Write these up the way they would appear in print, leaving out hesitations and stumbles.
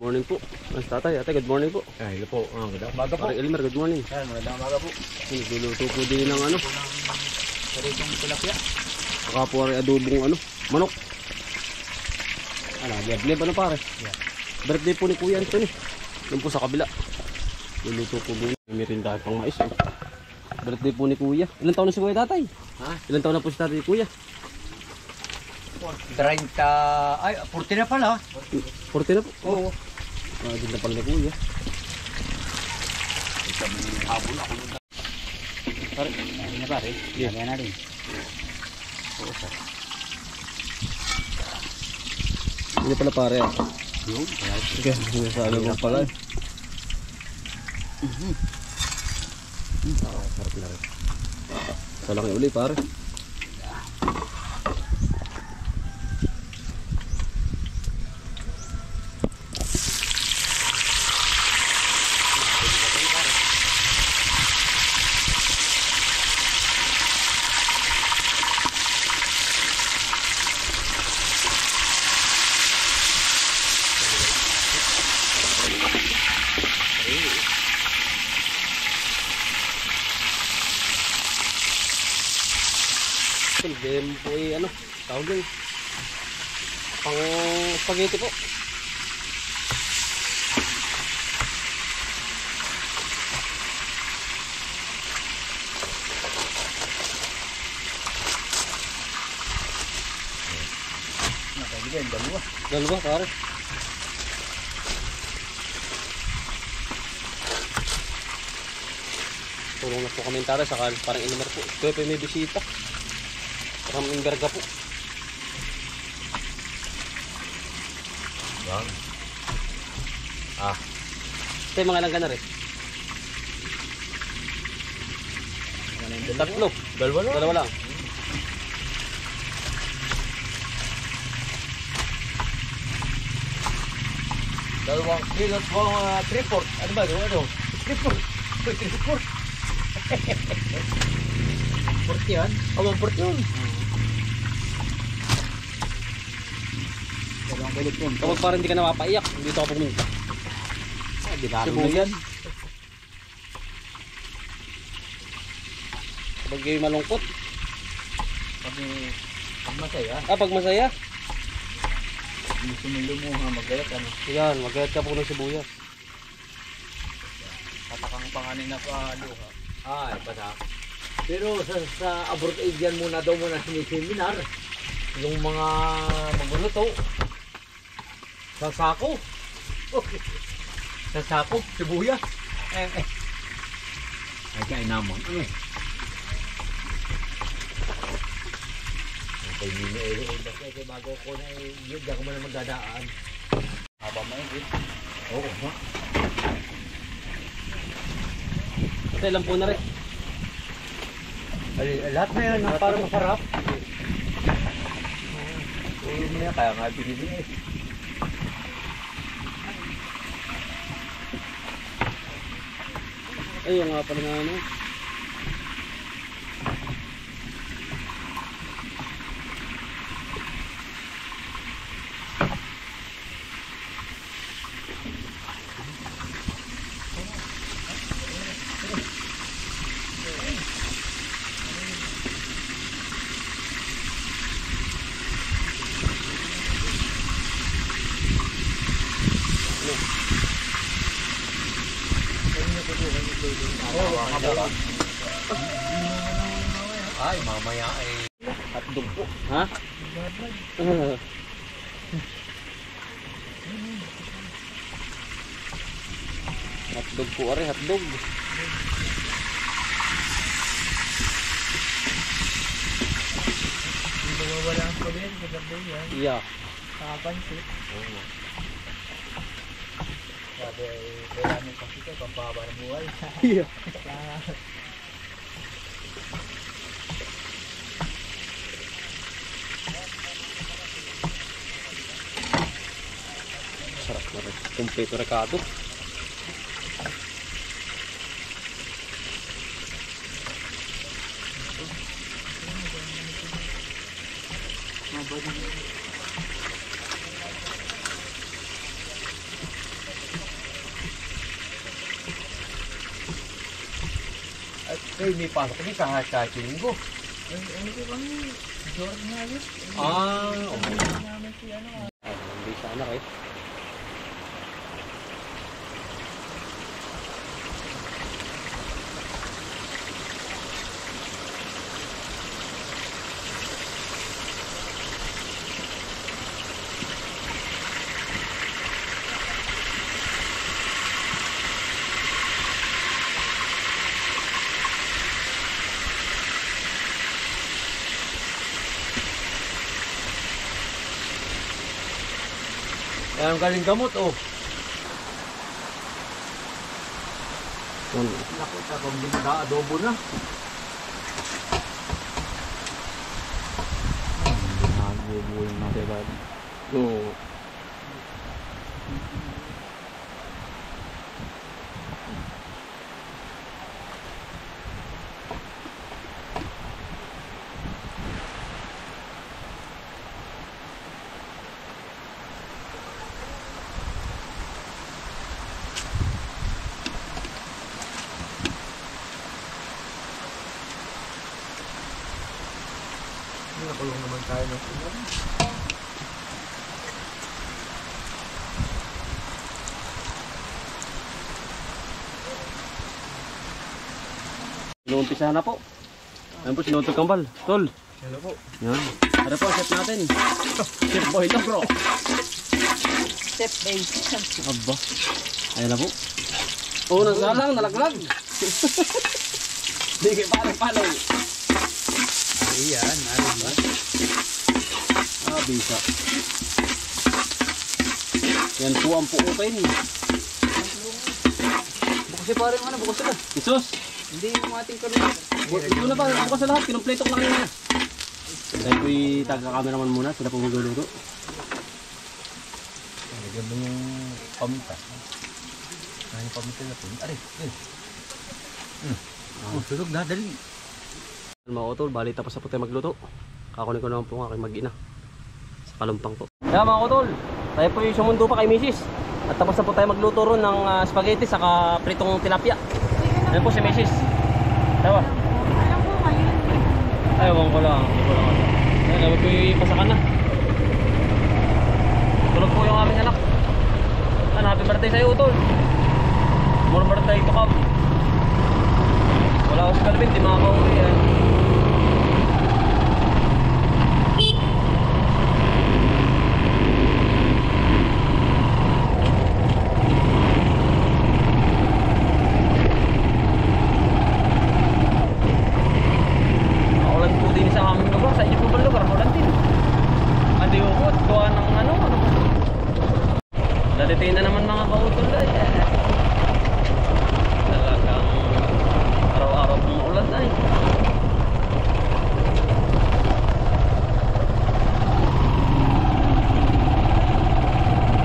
Morning po. Mas tatay, ate, good morning po. Ay, hello po. Magandang umaga po. Pare Elmer, good morning. Ay, magandang umaga po. Nagluluto po din ng ano. Saritong tilapia. Saka po rin adobong ano, manok. Ano, liab-liab ano pare? Yeah. Birthday po ni Kuya Anthony. Doon po sa kabila. Luluto po muna. May rindahan pang mais. Oh. Birthday po ni Kuya. Ilan taon na si Kuya tatay? Ha? Ilan taon na po si tatay Kuya? 30, ay, 40 na pala. 40 na po. Oo. Din na pala ni Kuya. Habol ako. Pare. Ay na pare. Yeah. Lagyan natin. Oo, sir. Hindi pala pare ah. Yun. Sige, sinasalo mo pala. Sarap na rin. Salang uli pare. Game po ay ano, tawag din. Pang spaghetti po. Nakailan, dalawa. Dalawa pare. Tulong na po kami tara sa parang Elmer po. Kaya pa may bisita. Maraming berga po. Yan. Ah. Ito mga langga na rin. Tatlo. Dalawa lang. Dalawa lang. Dalawang kilo po, 3/4. Ano ba? Ano? 3/4. 3/4. 40 yan? Oh, 1/4 yun. Dalawang kilot yun. Kapag parang hindi ka napapaiyak, dito ka pumunta. Ah, di ba? Sibuyas. Kapag kayo malungkot. Pag masaya, Pag masaya. gusto mo lumuha, magayat ano. Yan, magayat ka po ng sibuyas. Tatakang panganin na luha. Ay, bata. Pero sa abroad Asian muna daw muna siniseminar yung mga magluluto sa sako. Sa sako, sibuyas. Ay, kaya naman. Kaya hindi kaya bago ko na yun, diyan ko muna magdadaan. Haba maigit. Oo, ha? Ito lang po na rin. Lahat na yan, para masarap. Ulo mo yan, kaya nga binili eh. Ayun nga pala na ano. Ay, mamaya ay hotdog po. Ha? Hotdog po ari, hotdog. Hindi mo wala ang kulin, kagabi yan. Iya. Nakapansit. Oo. Sabi ay kailangan yung kasi ito, pampahaba ng buhay. Iya. Sarap na rin. Kompleto rekado. At kayo may pasok din kahit linggo. Ano ko kami? Jordan nga yun. Okay. Namin si ano. Hindi sana eh. Ang galing gamot, oh. Nakita ko, hindi na-adobo na. Nagbubuhay na diba? Oo. Nakulong naman tayo ng ulan. Inuumpisa na po. Ayan po, sinutog kambal. Tol. Hello po. Yan. Tara po, set natin. Chef boy na bro. Step base. Aba. Ayan na po. Oo, nagsalang, nalaglag. Hindi kayo parang-palaw. Ayan, ano ba? Bisa. Yan po ang puukin. Bukas si parang ano, bukas na. Jesus! Hindi yung ating kanina. Ito na ba? Bukas sa lahat. Kinumpleto ko na kanina. Dahil po'y taga-cameraman muna. Sila po magluluto. Lagyan mo yung paminta. Yung paminta na po. Aray, yun. Tulog na, dali. Mga utol, bali tapos na po tayo magluto. Kakunin ko naman po ang aking mag-ina. Sa kalumpang po. Kaya mga utol, tayo po yung sumundo pa kay Mrs. At tapos na po tayo magluto ron ng spaghetti saka pritong tilapia. Ayan po si Mrs. Tawa. Alam ko ngayon. Ay, ewan ko lang. Ayan, namin po yung pasakan na. Tulog po yung aming anak. Ano, happy birthday sa'yo utol. More birthday to come. Wala ko si Calvin, di makakauwi yan. Naulan po din sa aming lugar. Sa inyo po ba lugar? Naulan din. Adi ukot, gawa ng ano. Dalitin na naman mga kautol ay. Talagang araw-araw pong maulan ay.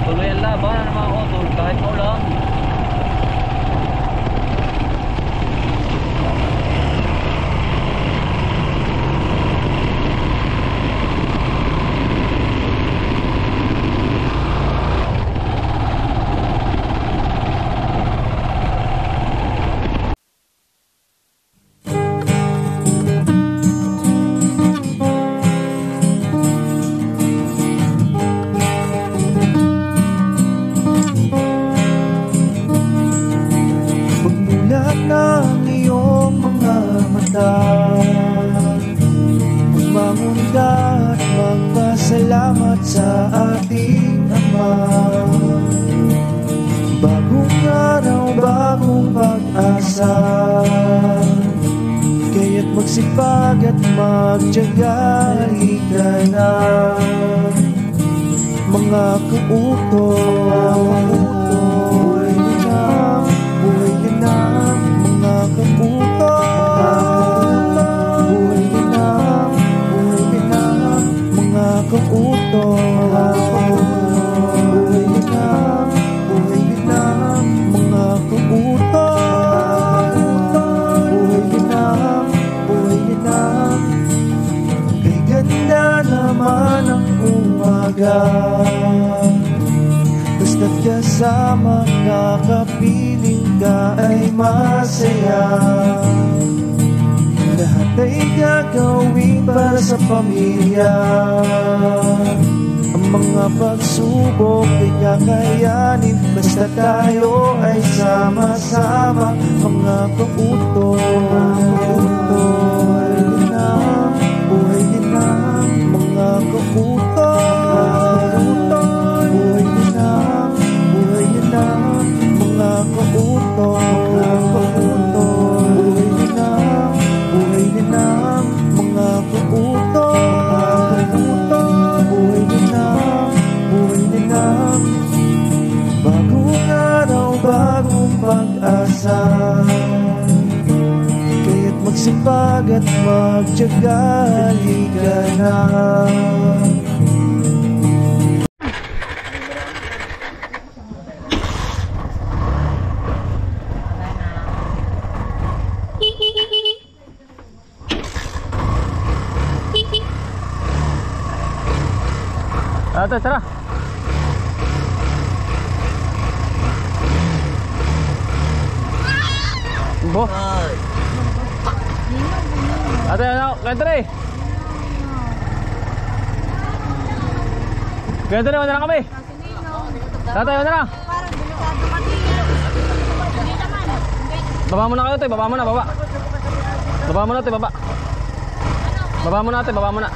Tuloy ang laban ng mga kautol kahit maulan. Pagmulat ng iyong mga mata, magmamunda at magpasalamat sa ating Ama. Bagong araw, bagong pag-asa, kaya't magsipag at magtiyaga. Halika na, mga kautos. Buhay ka na, mga kautos. Buhay ka na, mga kautos. Buhay ka na, mga kautos. Buhay ka na, kay ganda naman ang umaga. mga kapiling ka ay masaya. Lahat ay gagawin para sa pamilya. Ang mga pagsubok ay kakayanin basta tayo ay sama-sama. Mga kautol, buhay din ang mga kautol. Buhay din ang mga kautol. Buhay din ang mga kautol. Buhay din ang bagong araw, bagong pag-asa. Kaya't magsipag at magtiyaga, halika na. Ate, tara. Bo. Ate, ano? Kantre. Kantre, wala na kami. Tatay, wala na. Baba muna kayo, te. Baba muna, baba. Baba muna, te, baba. Baba muna, te, baba muna.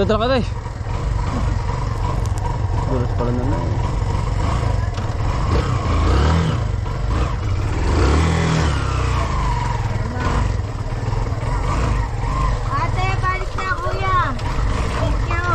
Ito ka tayo. Dulas pala na. Ate, balik na kuya. Thank you.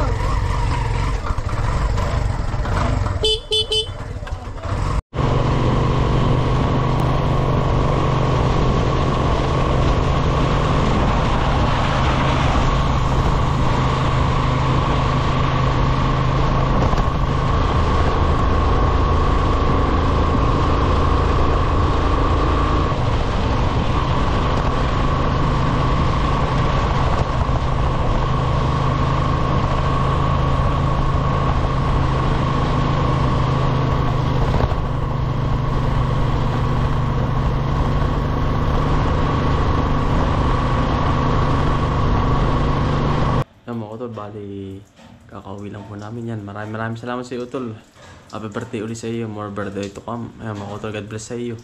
Mga utol, bali kakauwi lang po namin yan. Maraming salamat sa iyo utol. Happy birthday ulit sa iyo. More birthday to come. Ayan mga utol, God bless sa iyo.